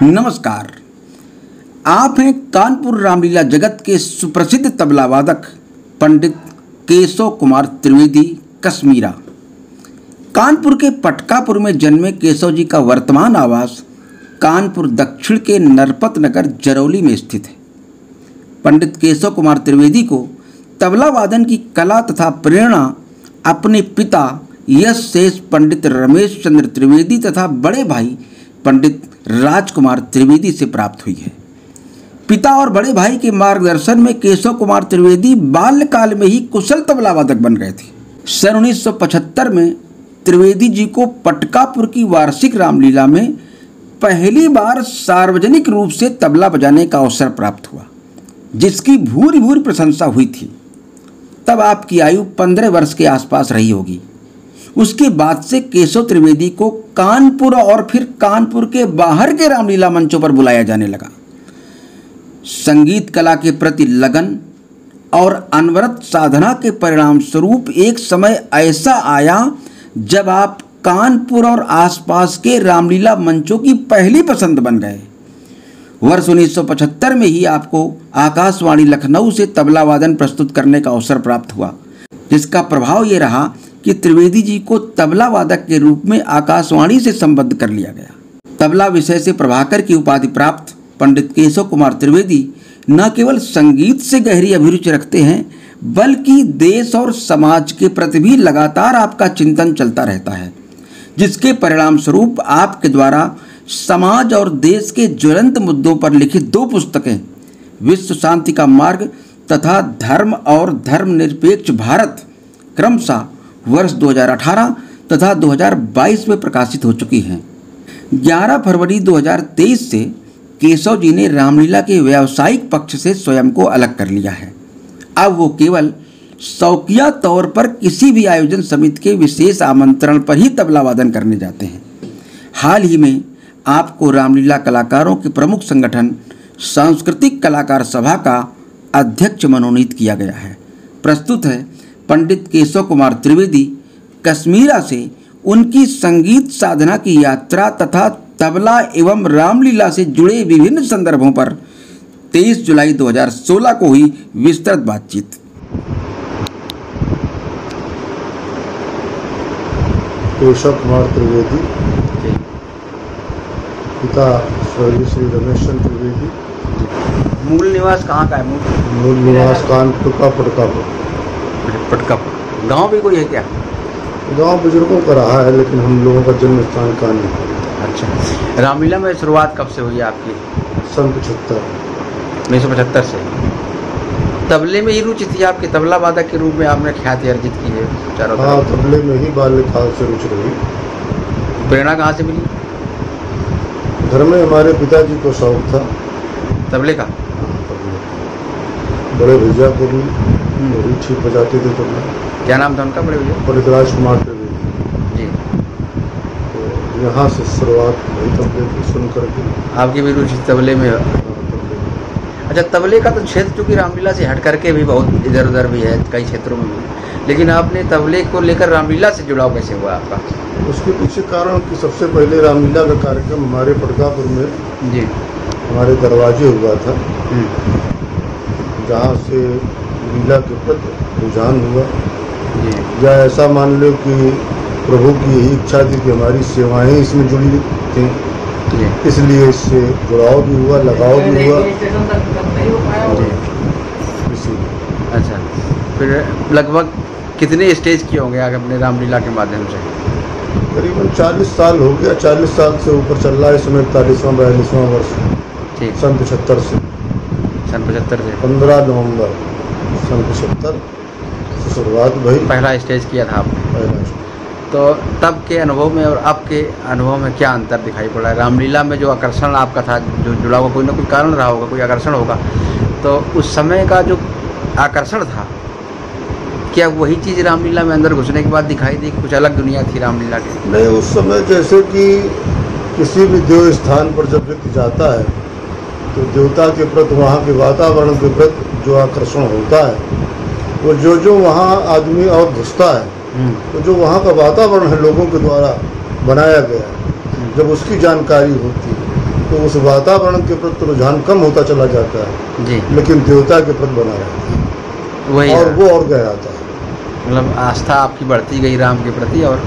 नमस्कार, आप हैं कानपुर रामलीला जगत के सुप्रसिद्ध तबला वादक पंडित केशव कुमार त्रिवेदी कश्मीरा। कानपुर के पटकापुर में जन्मे केशव जी का वर्तमान आवास कानपुर दक्षिण के नरपत नगर जरौली में स्थित है। पंडित केशव कुमार त्रिवेदी को तबला वादन की कला तथा प्रेरणा अपने पिता यश शेष पंडित रमेश चंद्र त्रिवेदी तथा बड़े भाई पंडित राजकुमार त्रिवेदी से प्राप्त हुई है। पिता और बड़े भाई के मार्गदर्शन में केशव कुमार त्रिवेदी बाल्यकाल में ही कुशल तबला वादक बन गए थे। सन 1975 में त्रिवेदी जी को पटकापुर की वार्षिक रामलीला में पहली बार सार्वजनिक रूप से तबला बजाने का अवसर प्राप्त हुआ, जिसकी भूरी भूरी प्रशंसा हुई थी। तब आपकी आयु 15 वर्ष के आसपास रही होगी। उसके बाद से केशव त्रिवेदी को कानपुर और फिर कानपुर के बाहर के रामलीला मंचों पर बुलाया जाने लगा। संगीत कला के प्रति लगन और अनवरत साधना के परिणाम स्वरूप एक समय ऐसा आया जब आप कानपुर और आसपास के रामलीला मंचों की पहली पसंद बन गए। वर्ष 1975 में ही आपको आकाशवाणी लखनऊ से तबला वादन प्रस्तुत करने का अवसर प्राप्त हुआ, जिसका प्रभाव ये रहा कि त्रिवेदी जी को तबला वादक के रूप में आकाशवाणी से संबद्ध कर लिया गया। तबला विषय से प्रभाकर की उपाधि प्राप्त पंडित केशव कुमार त्रिवेदी न केवल संगीत से गहरी अभिरुचि रखते हैं, बल्कि देश और समाज के प्रति भी लगातार आपका चिंतन चलता रहता है, जिसके परिणाम स्वरूप आपके द्वारा समाज और देश के ज्वलंत मुद्दों पर लिखित 2 पुस्तकें विश्व शांति का मार्ग तथा धर्म और धर्मनिरपेक्ष भारत क्रमशः वर्ष 2018 तथा 2022 में प्रकाशित हो चुकी हैं। 11 फरवरी 2023 से केशव जी ने रामलीला के व्यावसायिक पक्ष से स्वयं को अलग कर लिया है। अब वो केवल शौकिया तौर पर किसी भी आयोजन समिति के विशेष आमंत्रण पर ही तबला वादन करने जाते हैं। हाल ही में आपको रामलीला कलाकारों के प्रमुख संगठन सांस्कृतिक कलाकार सभा का अध्यक्ष मनोनीत किया गया है। प्रस्तुत है पंडित केशव कुमार त्रिवेदी कश्मीरा से उनकी संगीत साधना की यात्रा तथा तबला एवं रामलीला से जुड़े विभिन्न संदर्भों पर 23 जुलाई 2016 को हुई विस्तृत बातचीत। केशव कुमार त्रिवेदी, पिता स्वर्गीय श्री रमेश चंद्र त्रिवेदी। मूल निवास कहाँ का है? मूल निवास कानपुर का पटकापुर। गांव भी कोई है क्या? गांव बुजुर्गों का रहा है, लेकिन हम लोगों का जन्म स्थान का नहीं। अच्छा, रामलीला में शुरुआत कब से हुई आपकी? सन 1975 से। तबले में ही रुचि थी आपकी? तबला वादक के रूप में आपने ख्याति अर्जित की है चारों तरफ? हाँ, तबले में ही बाल्यकाल से रुचि रही। प्रेरणा कहाँ से मिली? घर में हमारे पिताजी को शौक था तबले का। बड़े भैया को भी ठीक बजाते थे तबला। क्या नाम था उनका बड़े भैया? पंडित राजकुमार त्रिवेदी जी। तो यहाँ से शुरुआत हुई तबले की सुन करके। आपकी भी रुचि तबले में? अच्छा, तबले का तो क्षेत्र चूँकि रामलीला से हट करके भी बहुत इधर उधर भी है, कई क्षेत्रों में भी, लेकिन आपने तबले को लेकर रामलीला से जुड़ाव कैसे हुआ आपका? उसके पीछे कारण कि सबसे पहले रामलीला का कार्यक्रम हमारे पटकापुर में जी हमारे दरवाजे हुआ था, जहाँ से लीला के प्रति रुझान हुआ। या ऐसा मान लो कि प्रभु की यही इच्छा थी कि हमारी सेवाएं इसमें जुड़ी थी, इसलिए इससे जुड़ाव भी हुआ, लगाव भी हुआ। अच्छा, फिर लगभग कितने स्टेज किए होंगे आप अपने रामलीला के माध्यम से? करीबन 40 साल हो गया। 40 साल से ऊपर चल रहा है इस समय। 41वां वर्ष ठीक। सन 75 से। सन 75 से 15 नवंबर सन 75 से शुरुआत भई। पहला स्टेज किया था आपने? तो तब के अनुभव में और अब के अनुभव में क्या अंतर दिखाई पड़ा है? रामलीला में जो आकर्षण आपका था, जो जुड़ा हुआ, कोई ना कोई कारण रहा होगा, कोई आकर्षण होगा, तो उस समय का जो आकर्षण था, क्या वही चीज़ रामलीला में अंदर घुसने के बाद दिखाई दी? कुछ अलग दुनिया थी रामलीला की? नहीं, उस समय जैसे कि किसी भी देव स्थान पर जब व्यक्ति जाता है तो देवता के प्रति, वहाँ के वातावरण के प्रति जो आकर्षण होता है, वो जो वहाँ आदमी और घुसता है, तो जो वहाँ का वातावरण है लोगों के द्वारा बनाया गया, जब उसकी जानकारी होती है तो उस वातावरण के प्रति रुझान कम होता चला जाता है, जी, लेकिन देवता के प्रति बना रहता है वही और है। वो और गहराता है। मतलब आस्था आपकी बढ़ती गई राम के प्रति, और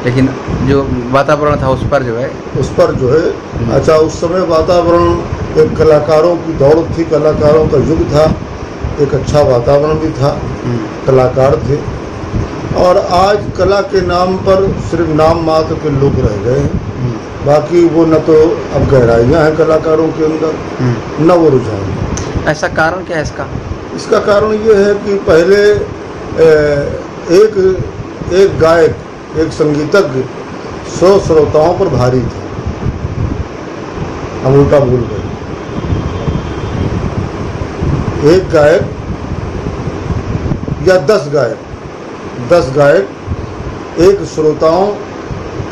लेकिन जो वातावरण था उस पर जो है। उस पर जो है, अच्छा उस समय वातावरण एक कलाकारों की दौड़ थी, कलाकारों का युग था, एक अच्छा वातावरण भी था, कलाकार थे। और आज कला के नाम पर सिर्फ नाम मात्र के लोग रह गए हैं, बाकी वो न तो अब गहराइयाँ हैं कलाकारों के अंदर, न वो रुझान। ऐसा कारण क्या है इसका? इसका कारण ये है कि पहले एक गायक, एक संगीतज्ञ 100 श्रोताओं पर भारी था। हम उल्टा भूल गए। एक गायक या 10 गायक एक श्रोताओं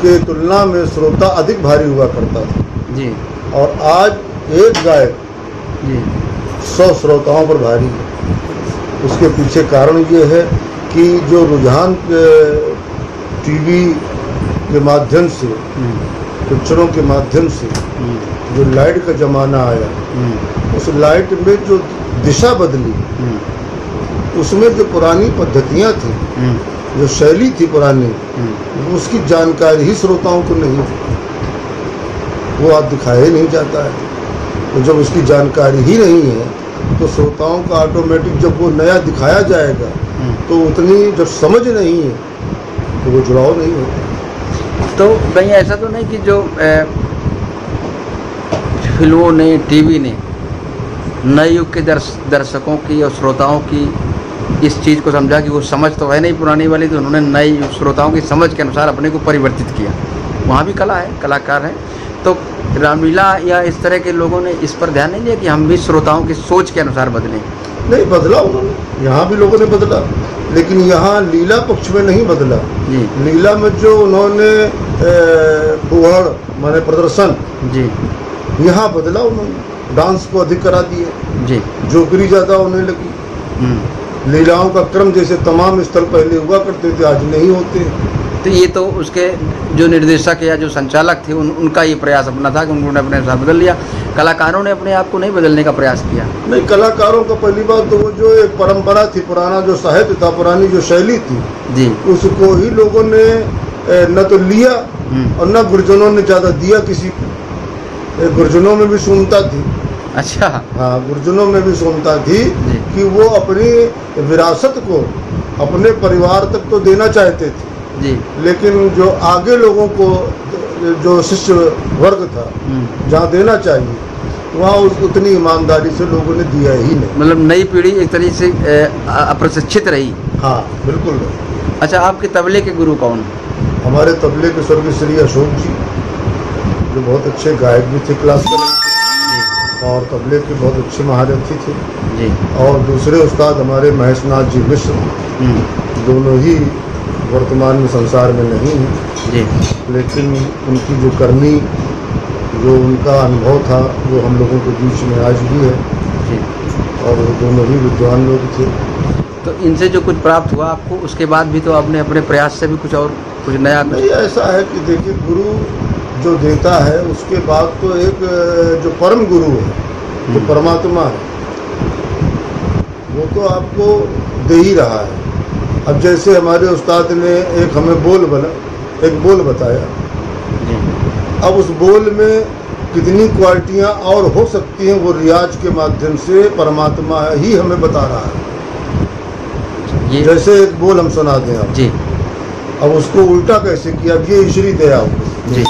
के तुलना में श्रोता अधिक भारी हुआ करता था जी, और आज एक गायक जी, 100 श्रोताओं पर भारी है। उसके पीछे कारण ये है कि जो रुझान टीवी के माध्यम से, पिक्चरों के माध्यम से जो लाइट का जमाना आया, उस लाइट में जो दिशा बदली, उसमें जो पुरानी पद्धतियाँ थी, जो शैली थी पुरानी, उसकी जानकारी ही श्रोताओं को नहीं थी। वो आज दिखाया ही नहीं जाता है। तो जब उसकी जानकारी ही नहीं है तो श्रोताओं का ऑटोमेटिक जब वो नया दिखाया जाएगा तो उतनी जब समझ नहीं है तो वो जुड़ाव नहीं होता। तो कहीं ऐसा तो नहीं कि जो फिल्मों ने, टीवी ने नए युग के दर्शकों की और श्रोताओं की इस चीज़ को समझा कि वो समझ तो है नहीं पुरानी वाली, तो उन्होंने नए श्रोताओं की समझ के अनुसार अपने को परिवर्तित किया। वहाँ भी कला है, कलाकार है। तो रामलीला या इस तरह के लोगों ने इस पर ध्यान नहीं दिया कि हम भी श्रोताओं की सोच के अनुसार बदलें? नहीं बदला उन्होंने, यहाँ भी लोगों ने बदला, लेकिन यहाँ लीला पक्ष में नहीं बदला जी। लीला में जो उन्होंने बुहड़ माने प्रदर्शन जी यहाँ बदला उन्होंने, डांस को अधिक करा दिया जी। जोकरी ज़्यादा होने लगी। लीलाओं का क्रम जैसे तमाम स्थल पहले हुआ करते थे आज नहीं होते। तो ये तो उसके जो निर्देशक या जो संचालक थे उनका ये प्रयास अपना था कि उन्होंने अपने साथ बदल लिया। कलाकारों ने अपने आप को नहीं बदलने का प्रयास किया। नहीं, कलाकारों का पहली बात तो वो जो एक परंपरा थी, पुराना जो साहित्य था, पुरानी जो शैली थी जी, उसको ही लोगों ने न तो लिया और न गुरजनों ने ज़्यादा दिया किसी को। गुरजनों में भी सुनता थी। अच्छा, हाँ, गुरजनों में भी सुनता थी कि वो अपनी विरासत को अपने परिवार तक तो देना चाहते थे जी, लेकिन जो आगे लोगों को जो शिष्य वर्ग था जहाँ देना चाहिए वहाँ उतनी ईमानदारी से लोगों ने दिया ही नहीं। मतलब नई पीढ़ी एक तरीके से अप्रशिक्षित रही। हाँ बिल्कुल। अच्छा, आपके तबले के गुरु कौन? हमारे तबले के स्वर्गीय श्री अशोक जी, जो बहुत अच्छे गायक भी थे, क्लासिकल और तबले के बहुत अच्छे महारथी थे जी। और दूसरे उस्ताद हमारे महेशनाथ जी मिश्र, दोनों ही वर्तमान में संसार में नहीं हैं जी, लेकिन उनकी जो करनी, जो उनका अनुभव था वो हम लोगों के बीच में आज भी है जी। और वो दोनों ही विद्वान लोग थे। तो इनसे जो कुछ प्राप्त हुआ आपको, उसके बाद भी तो आपने अपने प्रयास से भी कुछ और कुछ नया? नहीं, ऐसा है कि देखिए, गुरु जो देता है उसके बाद तो एक जो परम गुरु है, जो परमात्मा है, वो तो आपको दे ही रहा है। अब जैसे हमारे उस्ताद ने एक हमें बोल बताया, अब उस बोल में कितनी क्वालिटियाँ और हो सकती हैं वो रियाज के माध्यम से परमात्मा ही हमें बता रहा है। ये जैसे एक बोल हम सुना दें आप जी, अब उसको उल्टा कैसे किया, अब ये ईश्वरी दया होगी जी जी।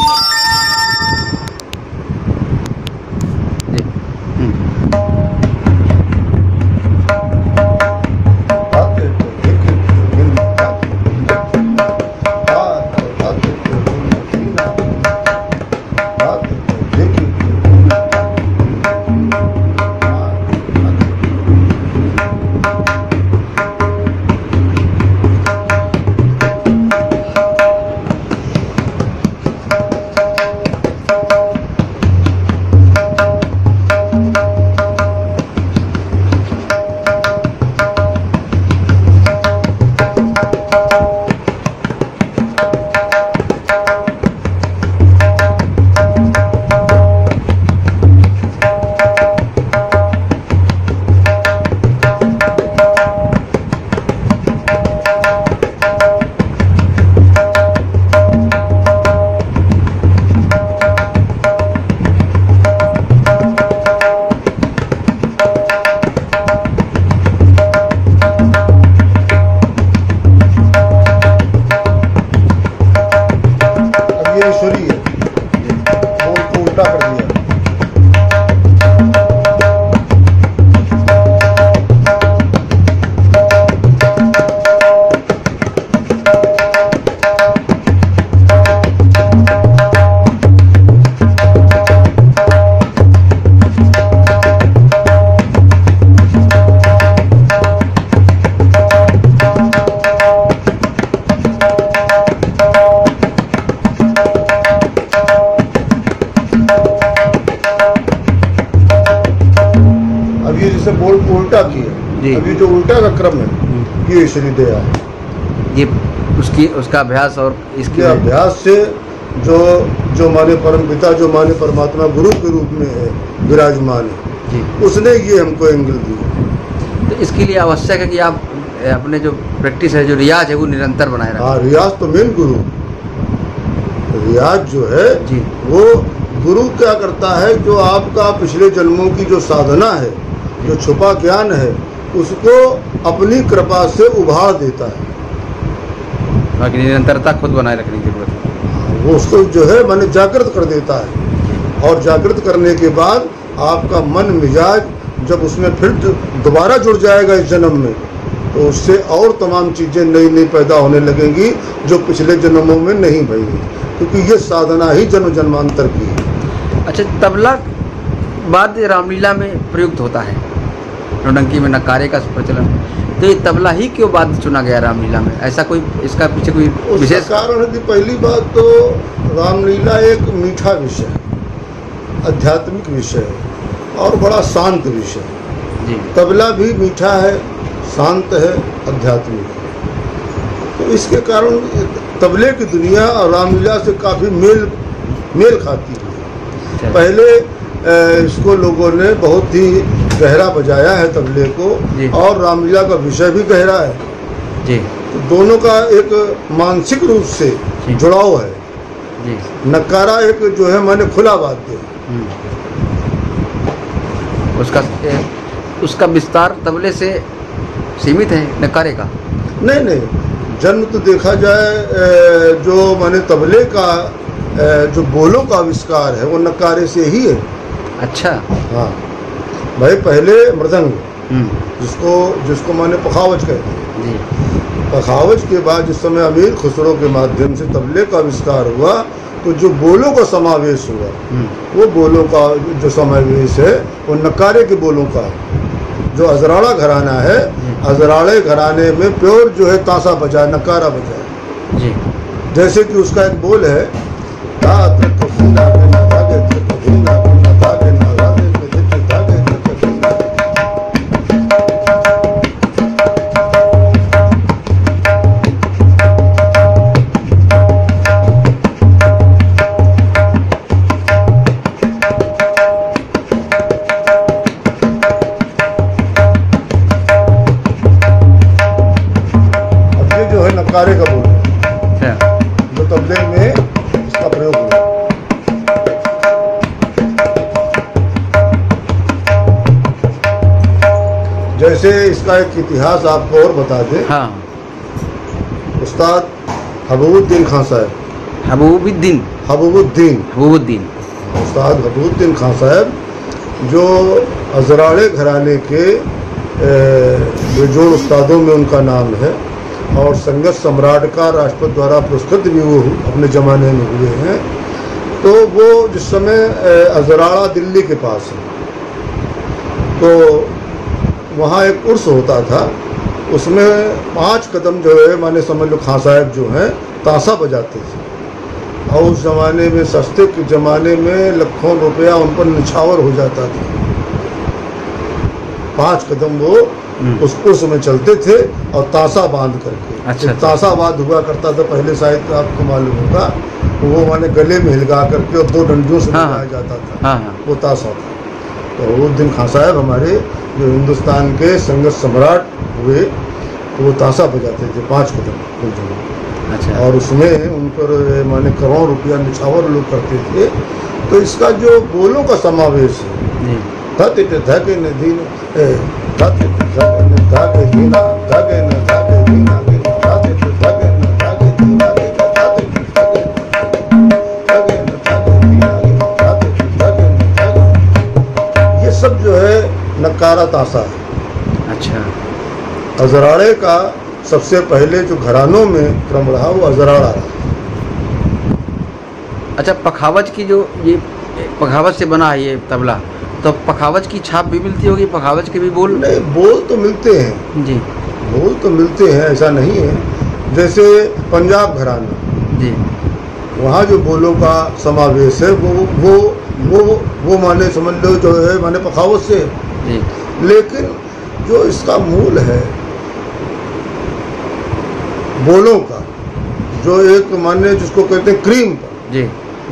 उल्टा जी। किया। अभी जो उल्टा का क्रम है ये श्रीदया है। ये उसका अभ्यास और इसके अभ्यास से जो माने परम पिता, जो माने परमात्मा गुरु के रूप में है विराजमान है जी, उसने ये हमको एंगल दी। तो इसके लिए आवश्यक है कि आप अपने जो प्रैक्टिस है, जो रियाज है, वो निरंतर बनाए रखें। हाँ, रियाज तो मेन गुरु। रियाज जो है जी, वो गुरु क्या करता है, जो आपका पिछले जन्मों की जो साधना है, जो छुपा ज्ञान है, उसको अपनी कृपा से उभार देता है। बाकी निरंतरता खुद बनाए रखने की जरूरत है। वो उसको जो है माने जागृत कर देता है, और जागृत करने के बाद आपका मन मिजाज जब उसमें फिर दोबारा जुड़ जाएगा इस जन्म में, तो उससे और तमाम चीज़ें नई नई पैदा होने लगेंगी जो पिछले जन्मों में नहीं भई, क्योंकि ये साधना ही जन्म जन्मांतर की है। अच्छा, तबला वाद्य रामलीला में प्रयुक्त होता है, नौटंकी में नकारे का प्रचलन, तो ये तबला ही क्यों वाद्य चुना गया रामलीला में? ऐसा कोई इसका पीछे कोई विशेष कारण है कि पहली बात तो रामलीला एक मीठा विषय है, आध्यात्मिक विषय है और बड़ा शांत विषय है। जी, तबला भी मीठा है, शांत है, आध्यात्मिक है। तो इसके कारण तबले की दुनिया और रामलीला से काफ़ी मेल खाती है। पहले इसको लोगों ने बहुत ही गहरा बजाया है तबले को, और रामलीला का विषय भी गहरा है जी, तो दोनों का एक मानसिक रूप से जुड़ाव है जी। नकारा एक जो है माने खुला वाद्य है। उसका विस्तार तबले से सीमित है, नकारे का नहीं, जन्म तो देखा जाए जो माने तबले का जो बोलों का आविष्कार है वो नकारे से ही है। अच्छा, हाँ भाई, पहले मृदंग जिसको माने पखावज कहते हैं जी। पखावज के बाद जिस समय अमीर खुसरो के माध्यम से तबले का आविष्कार हुआ, तो जो बोलों का समावेश हुआ, वो बोलों का जो समावेश है वो नकारे के बोलों का है। जो अजराड़ा घराना है, अजराड़े घराने में प्योर जो है ताशा बजा, नकारा बजा जी। जैसे कि उसका एक बोल है, नकारे का बोल है जो तबले में इसका प्रयोग हुआ। जैसे इसका एक इतिहास आपको और बता दें। हाँ। उस्ताद हबूबुद्दीन खान साहब, हबूबुद्दीन उस्ताद हबूबुद्दीन खान साहब जो अजराड़े घराने के बेजोड़ उस्तादों में उनका नाम है, और संगत सम्राट का राष्ट्रपति द्वारा पुरस्कृत भी वो अपने ज़माने में हुए हैं। तो वो जिस समय अजराड़ा दिल्ली के पास है, तो वहाँ एक उर्स होता था, उसमें 5 कदम जो है माने समझ लो खां साहब जो हैं ताशा बजाते थे, और उस ज़माने में सस्ते के ज़माने में लाखों रुपया उन पर निछावर हो जाता था। 5 कदम वो उस उर्स में चलते थे और ताशा बांध करके। अच्छा, ताशा बांध हुआ करता था पहले, शायद आपको मालूम होगा, वो माने गले में हिलगा करके और 2 डंडियों से बजाया जाता था। वो ताशा था। तो हबूबुद्दीन खान साहब हमारे जो हिंदुस्तान के संगत सम्राट हुए, तो वो ताशा बजाते थे 5 कदम। अच्छा। और उसमें उन पर माने करोड़ों रुपया निछावर लोग करते थे। तो इसका जो बोलों का समावेश है, धके नदी ये सब जो है नकारा ताशा है। अच्छा। अजराड़े का सबसे पहले जो घरानों में क्रम रहा वो अजराड़ा रहा। अच्छा, पखावज की जो ये पखावज से बना है ये तबला, तो पखावज की छाप भी मिलती होगी, पखावज के भी बोल? नहीं, बोल तो मिलते हैं जी, बोल तो मिलते हैं, ऐसा नहीं है। जैसे पंजाब घराना जी, वहाँ जो बोलों का समावेश है वो माने समझ लो जो है माने पखावज से। जी। लेकिन जो इसका मूल है बोलों का, जो एक माने जिसको कहते हैं क्रीम का जी,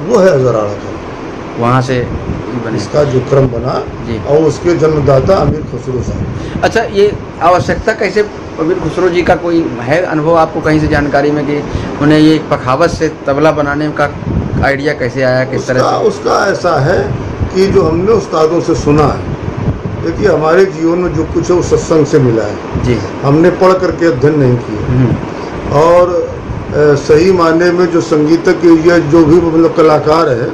वो है हजाराड़ा का, वहाँ से बने। इसका जो क्रम बना जी। और उसके जन्मदाता अमीर खुसरो साहब। अच्छा, ये आवश्यकता कैसे, अमीर खुसरो जी का कोई है अनुभव आपको कहीं से जानकारी में कि उन्हें ये पखावज से तबला बनाने का आइडिया कैसे आया, किस तरह से? उसका ऐसा है कि जो हमने उस्तादों से सुना है, देखिए हमारे जीवन में जो कुछ है वो सत्संग से मिला है जी। हमने पढ़ करके अध्ययन नहीं किया। और सही मायने में जो संगीतज्ञ या जो भी मतलब कलाकार है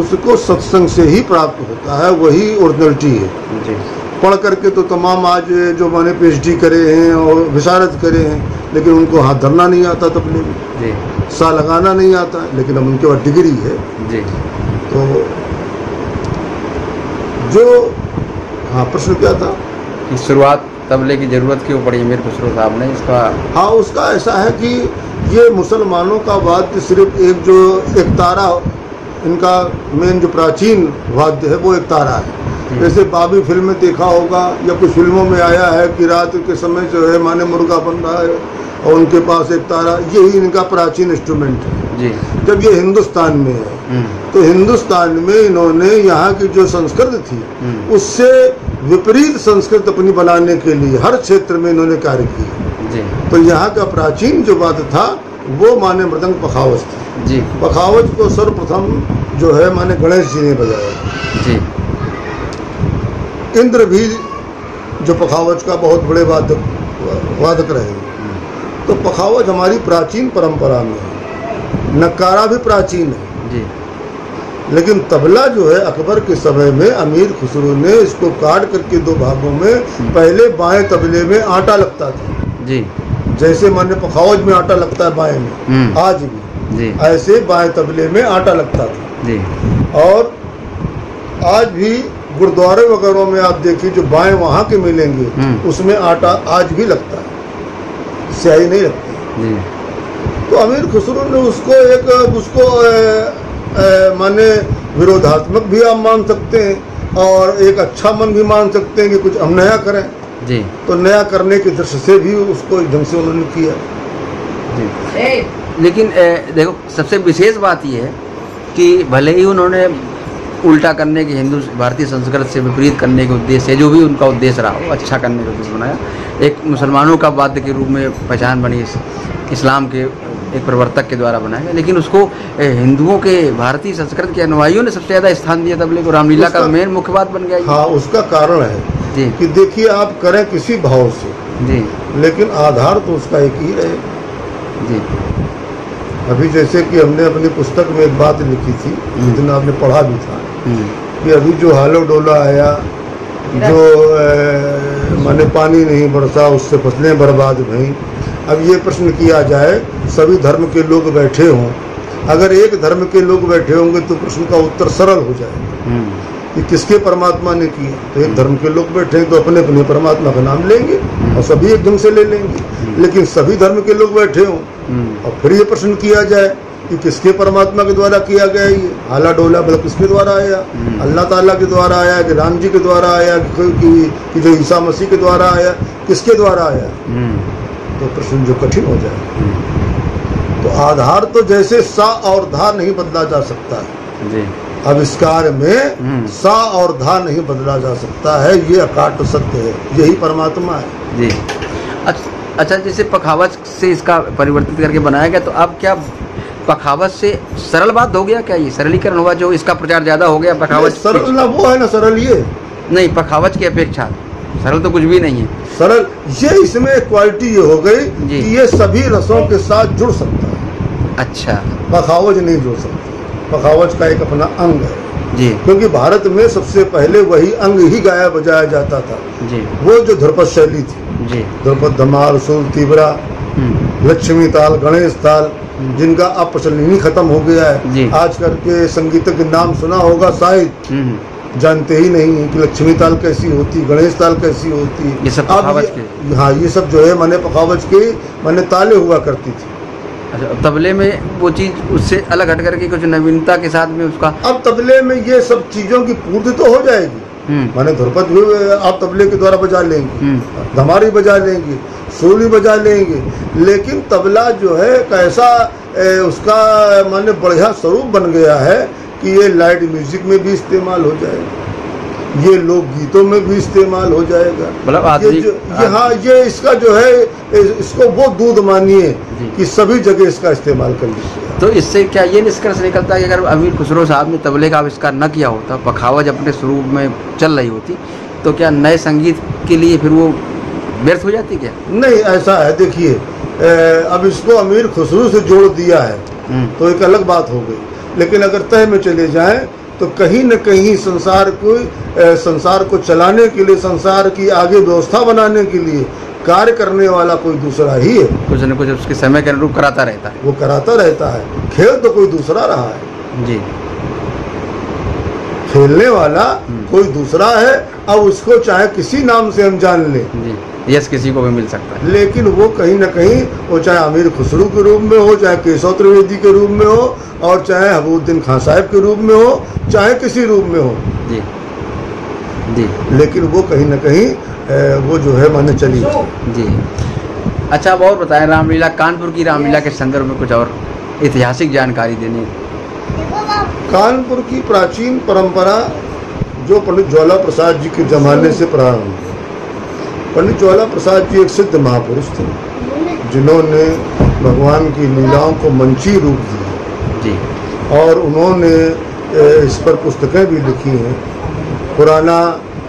उसको सत्संग से ही प्राप्त होता है, वही ओरिजिनलिटी है जी। पढ़ करके तो तमाम आज जो माने PhD करे हैं और विशारद करे हैं, लेकिन उनको हाथ धरना नहीं आता तबले में जी, सा लगाना नहीं आता, लेकिन अब उनके पास डिग्री है जी। तो जो हाँ प्रश्न क्या था कि शुरुआत तबले की ज़रूरत क्यों पड़ी अमीर खुसरो साहब ने, इसका? हाँ, उसका ऐसा है कि ये मुसलमानों का वाद्य सिर्फ एक तारा, इनका मेन जो प्राचीन वाद्य है वो एक तारा है। जैसे बाबी फिल्म में देखा होगा या कुछ फिल्मों में आया है कि रात के समय जो है माने मुर्गा बन रहा है और उनके पास एक तारा, यही इनका प्राचीन इंस्ट्रूमेंट है जी। जब ये हिंदुस्तान में है तो हिंदुस्तान में इन्होंने यहाँ की जो संस्कृत थी उससे विपरीत संस्कृत अपनी बनाने के लिए हर क्षेत्र में इन्होंने कार्य किया जी। तो यहाँ का प्राचीन जो वाद्य था वो माने मृदंग पखावज था जी। पखावज को सर्वप्रथम जो है माने गणेश जी ने बजाया जी। इंद्र भी जो पखावज का बहुत बड़े वादक रहे, तो पखावज हमारी प्राचीन परंपरा में है, नक्कारा भी प्राचीन है जी। लेकिन तबला जो है अकबर के समय में अमीर खुसरो ने इसको काट करके दो भागों में, पहले बाएं तबले में आटा लगता था जी। जैसे माने पखावज में आटा लगता है बाएं में आज भी जी। ऐसे बाएं तबले में आटा लगता था जी। और आज भी गुरुद्वारे वगैरह में आप देखिए जो बाएं वहाँ के मिलेंगे उसमें आटा आज भी लगता है, स्याही नहीं लगती जी। तो अमीर खुसरो ने उसको माने विरोधात्मक भी आप मान सकते हैं और एक अच्छा मन भी मान सकते हैं कि कुछ हम नया करें जी। तो नया करने की दृष्टि से भी उसको एक ढंग से उन्होंने किया जी। लेकिन देखो सबसे विशेष बात यह है कि भले ही उन्होंने उल्टा करने के हिंदू भारतीय संस्कृत से विपरीत करने के उद्देश्य से जो भी उनका उद्देश्य रहा हो, अच्छा करने का उद्देश्य बनाया, एक मुसलमानों का वाद्य के रूप में पहचान बनी इस्लाम के एक प्रवर्तक के द्वारा बनाया गया, लेकिन उसको हिंदुओं के भारतीय संस्कृत के अनुयायियों ने सबसे ज़्यादा स्थान दिया तबले को, रामलीला का मेन मुख्य बात बन गया। हाँ, उसका कारण है जी कि देखिए आप करें किसी भाव से जी, लेकिन आधार तो उसका एक ही रहे जी। अभी जैसे कि हमने अपनी पुस्तक में एक बात लिखी थी जिस दिन आपने पढ़ा भी था कि अभी जो हालो डोला आया, जो माने पानी नहीं बरसा उससे फसलें बर्बाद भई। अब ये प्रश्न किया जाए, सभी धर्म के लोग बैठे हों, अगर एक धर्म के लोग बैठे होंगे तो प्रश्न का उत्तर सरल हो जाएगा कि किसके परमात्मा ने किया। तो एक धर्म के लोग बैठे हैं तो अपने अपने परमात्मा का नाम लेंगे और सभी एक ढंग से ले लेंगे, लेकिन सभी धर्म के लोग बैठे हों और फिर ये प्रश्न किया जाए कि किसके परमात्मा के द्वारा किया गया, ये हाला डोला मतलब किसके द्वारा आया, अल्लाह ताला के द्वारा आया कि राम जी के द्वारा आया कि जो ईसा मसीह के द्वारा आया, किसके द्वारा आया, तो प्रश्न जो कठिन हो जाए। तो आधार तो जैसे सा और धा नहीं बदला जा सकता है जी, आविष्कार में सा और धा नहीं बदला जा सकता है, ये अकाट सत्य है, यही परमात्मा है जी। अच्छा, जैसे पखावज से इसका परिवर्तित करके बनाया गया, तो अब क्या पखावज से सरल बात हो गया, क्या ये सरलीकरण हुआ, जो इसका प्रचार ज़्यादा हो गया पखावज? सरल ना वो है ना सरल, ये नहीं, पखावज की अपेक्षा सरल तो कुछ भी नहीं है। सरल ये इसमें क्वालिटी ये हो गई कि ये सभी रसों के साथ जुड़ सकता है। अच्छा, पखावज नहीं जुड़ सकता, पखावज का एक अपना अंग है जी, क्योंकि भारत में सबसे पहले वही अंग ही गाया बजाया जाता था जी, वो जो ध्रुपद शैली थी जी, ध्रुपद, धमाल, सुर, तीव्रा, लक्ष्मी ताल, गणेश ताल, जिनका अब प्रचलन ही खत्म हो गया है। आजकल के संगीत के नाम सुना होगा, शायद जानते ही नहीं है कि लक्ष्मी ताल कैसी होती, गणेश ताल कैसी होती। ये सब पखावज के, हाँ, ये सब जो है माने पखावज के माने ताले हुआ करती थी। अच्छा, तबले में वो चीज़ उससे अलग हट करके कुछ नवीनता के साथ में उसका, अब तबले में ये सब चीज़ों की पूर्ति तो हो जाएगी, माने ध्रुपद भी आप तबले के द्वारा बजा लेंगे, धमारी बजा लेंगे, सूली बजा लेंगे, लेकिन तबला जो है कैसा उसका माने बढ़िया स्वरूप बन गया है कि ये लाइट म्यूजिक में भी इस्तेमाल हो जाएगा, ये लोक गीतों में भी इस्तेमाल हो जाएगा। मतलब ये इसका जो है इसको वो दूध मानिए कि सभी जगह इसका इस्तेमाल कर लीजिए। तो इससे क्या ये निष्कर्ष निकलता है कि अगर अमीर खुसरो साहब ने तबले का आविष्कार न किया होता, बखावज अपने स्वरूप में चल रही होती, तो क्या नए संगीत के लिए फिर वो व्यर्थ हो जाती क्या? नहीं, ऐसा है, देखिए अब इसको अमीर खुसरो से जोड़ दिया है तो एक अलग बात हो गई, लेकिन अगर तह में चले जाएं तो कहीं न कहीं संसार को चलाने के लिए, संसार की आगे व्यवस्था बनाने के लिए कार्य करने वाला कोई दूसरा ही है। कुछ न कुछ उसके समय के अनुरूप कराता रहता है, वो कराता रहता है। खेल तो कोई दूसरा रहा है जी, खेलने वाला कोई दूसरा है। अब उसको चाहे किसी नाम से हम जान लें जी, यस किसी को भी मिल सकता है, लेकिन वो कहीं न कहीं वो चाहे अमीर खुसरो के रूप में हो, चाहे केशव त्रिवेदी के रूप में हो, और चाहे हबीबुद्दीन खान साहब के रूप में हो, चाहे किसी रूप में हो जी जी, लेकिन वो कहीं न कहीं वो जो है माने चली जी। अच्छा, अब और बताएं, रामलीला, कानपुर की रामलीला के संदर्भ में कुछ और ऐतिहासिक जानकारी देनी। कानपुर की प्राचीन परंपरा जो पंडित ज्वाला प्रसाद जी के जमाने से प्रारंभ हुई। पंडित ज्वाला प्रसाद जी एक सिद्ध महापुरुष थे जिन्होंने भगवान की लीलाओं को मंची रूप दिया जी, और उन्होंने इस पर पुस्तकें भी लिखी हैं। पुराना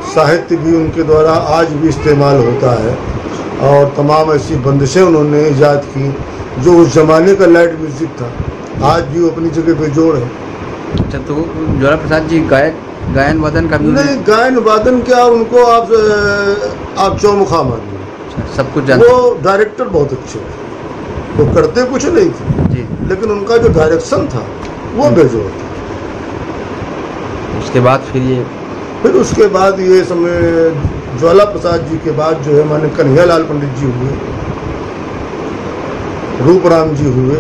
साहित्य भी उनके द्वारा आज भी इस्तेमाल होता है, और तमाम ऐसी बंदिशें उन्होंने ईजाद की जो उस जमाने का लाइट म्यूजिक था, आज भी अपनी जगह पे जोड़ है। अच्छा, तो ज्वाला प्रसाद जी गायन वादन का भी? नहीं, गायन वादन क्या, उनको आप चौमुखा मानिए, सब कुछ जानते। वो डायरेक्टर बहुत अच्छे थे, वो करते कुछ नहीं थे जी, लेकिन उनका जो डायरेक्शन था वो बेजोड़ था। उसके बाद फिर उसके बाद ये समय ज्वाला प्रसाद जी के बाद जो है माने कन्हैयालाल पंडित जी हुए, रूपराम जी हुए,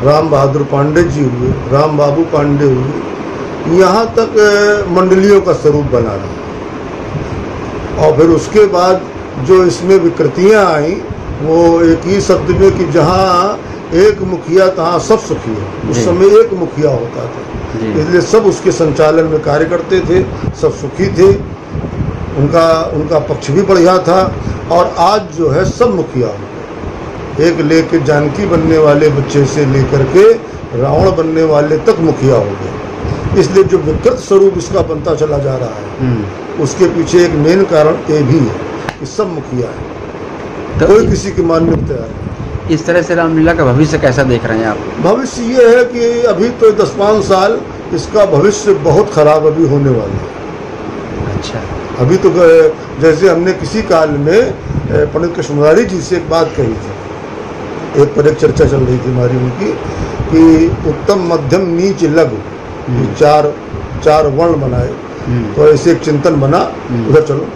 राम बहादुर पांडे जी हुए, राम बाबू पांडे हुए, यहाँ तक मंडलियों का स्वरूप बना रहा। और फिर उसके बाद जो इसमें विकृतियाँ आई वो एक ही शब्द में कि जहाँ एक मुखिया तहाँ सब सुखी है। उस समय एक मुखिया होता था, इसलिए सब उसके संचालन में कार्य करते थे, सब सुखी थे, उनका पक्ष भी बढ़िया था। और आज जो है सब मुखिया हो गए, एक लेके जानकी बनने वाले बच्चे से लेकर के रावण बनने वाले तक मुखिया हो गए। इसलिए जो विकृत स्वरूप इसका बनता चला जा रहा है उसके पीछे एक मेन कारण ये भी है कि सब मुखिया है, तो कोई किसी की मानने को तैयार नहीं। इस तरह से रामलीला का भविष्य कैसा देख रहे हैं आप? भविष्य ये है कि अभी तो 10-5 साल इसका भविष्य बहुत खराब अभी होने वाला है। अच्छा, अभी तो जैसे हमने किसी काल में पंडित कृष्णमुरारी जी से एक बात कही थी, एक पर एक चर्चा चल रही थी हमारी उनकी कि उत्तम मध्यम नीच लघु चार वर्ण बनाए, तो ऐसे एक चिंतन बना, उधर चलो,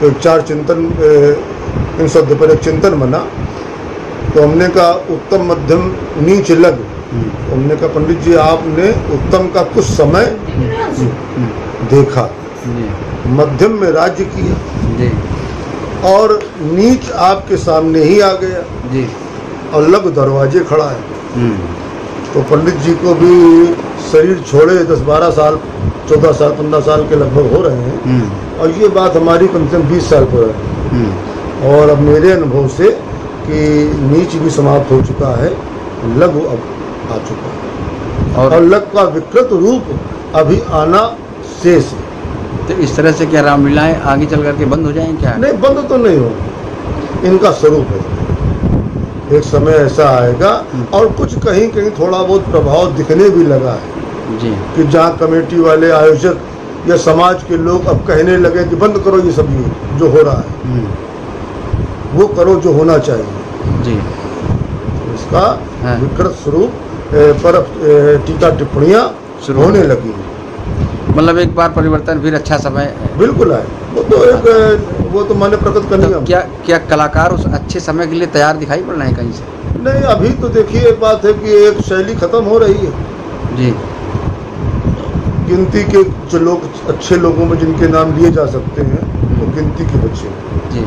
तो 4 चिंतन इन शब्द पर एक चिंतन बना। तो हमने कहा उत्तम मध्यम नीच लघु, तो हमने कहा पंडित जी आपने उत्तम का कुछ समय देखा, मध्यम में राज्य किया और नीच आपके सामने ही आ गया जी, और लघु दरवाजे खड़ा है। तो पंडित जी को भी शरीर छोड़े 10-12 साल, 14 साल, 15 साल के लगभग हो रहे हैं, और ये बात हमारी कम से कम 20 साल पुरानी है। और अब मेरे अनुभव से कि नीच भी समाप्त हो चुका है, लघु अब आ चुका है, और लघु का विकृत रूप अभी आना शेष है। तो इस तरह से क्या रामलीलाएं आगे चल करके बंद हो जाएंगे क्या? नहीं, बंद तो नहीं हो, इनका स्वरूप है, एक समय ऐसा आएगा। और कुछ कहीं कहीं थोड़ा बहुत प्रभाव दिखने भी लगा है जी, कि जहाँ कमेटी वाले, आयोजक या समाज के लोग अब कहने लगे कि बंद करो ये सब, ये जो हो रहा है वो करो जो होना चाहिए जी। इसका विकृत स्वरूप पर टीका टिप्पणियाँ होने लगी, मतलब एक बार परिवर्तन फिर अच्छा समय बिल्कुल है। वो तो मैंने प्रकट करनी है। तो क्या कलाकार उस अच्छे समय के लिए तैयार दिखाई पड़ रहे हैं कहीं से? नहीं, अभी तो देखिए एक बात है कि एक शैली खत्म हो रही है जी, गिनती के जो लोग अच्छे लोगों में जिनके नाम लिए जा सकते हैं वो गिनती के बच्चे हैं जी।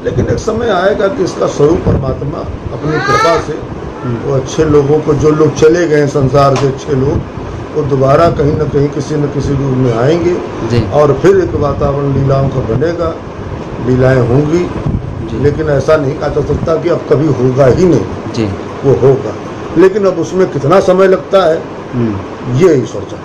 लेकिन एक समय आएगा कि इसका स्वरूप परमात्मा अपनी कृपा से वो अच्छे लोगों को, जो लोग चले गए संसार से अच्छे लोग, वो दोबारा कहीं न कहीं किसी न किसी रूप में आएंगे जी। और फिर एक वातावरण लीलाओं का बनेगा, लीलाएं होंगी। लेकिन ऐसा नहीं कहा जा सकता कि अब कभी होगा ही नहीं जी। वो होगा, लेकिन अब उसमें कितना समय लगता है ये ही सोचा।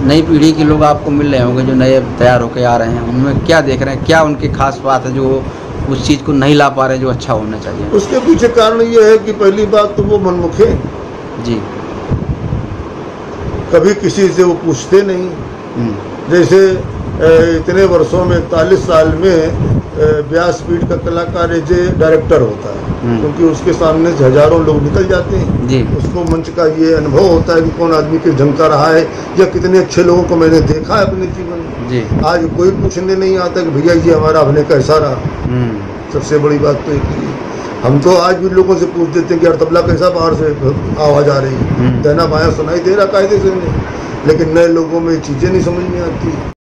नई पीढ़ी के लोग आपको मिल रहे होंगे जो नए तैयार होकर आ रहे हैं, उनमें क्या देख रहे हैं, क्या उनकी खास बात है जो उस चीज़ को नहीं ला पा रहे जो अच्छा होना चाहिए? उसके पीछे कारण ये है कि पहली बात तो वो मनमुखे जी। कभी किसी से वो पूछते नहीं। जैसे इतने वर्षों में 41 साल में व्यासपीठ का कलाकार जे डायरेक्टर होता है, क्योंकि उसके सामने से हजारों लोग निकल जाते हैं जी। उसको मंच का ये अनुभव होता है कि कौन आदमी किस ढंग का रहा है या कितने अच्छे लोगों को मैंने देखा है अपने जीवन में जी। आज कोई पूछने नहीं आता कि भैया जी हमारा अभिनय कैसा रहा। सबसे बड़ी बात तो एक ही, हम तो आज भी लोगों से पूछ देते हैं कि यार तबला कैसा बाहर से आवाज़ आ रही है, देना बाया सुनाई दे रहा कायदे से नहीं, लेकिन नए लोगों में चीज़ें नहीं समझ में आती।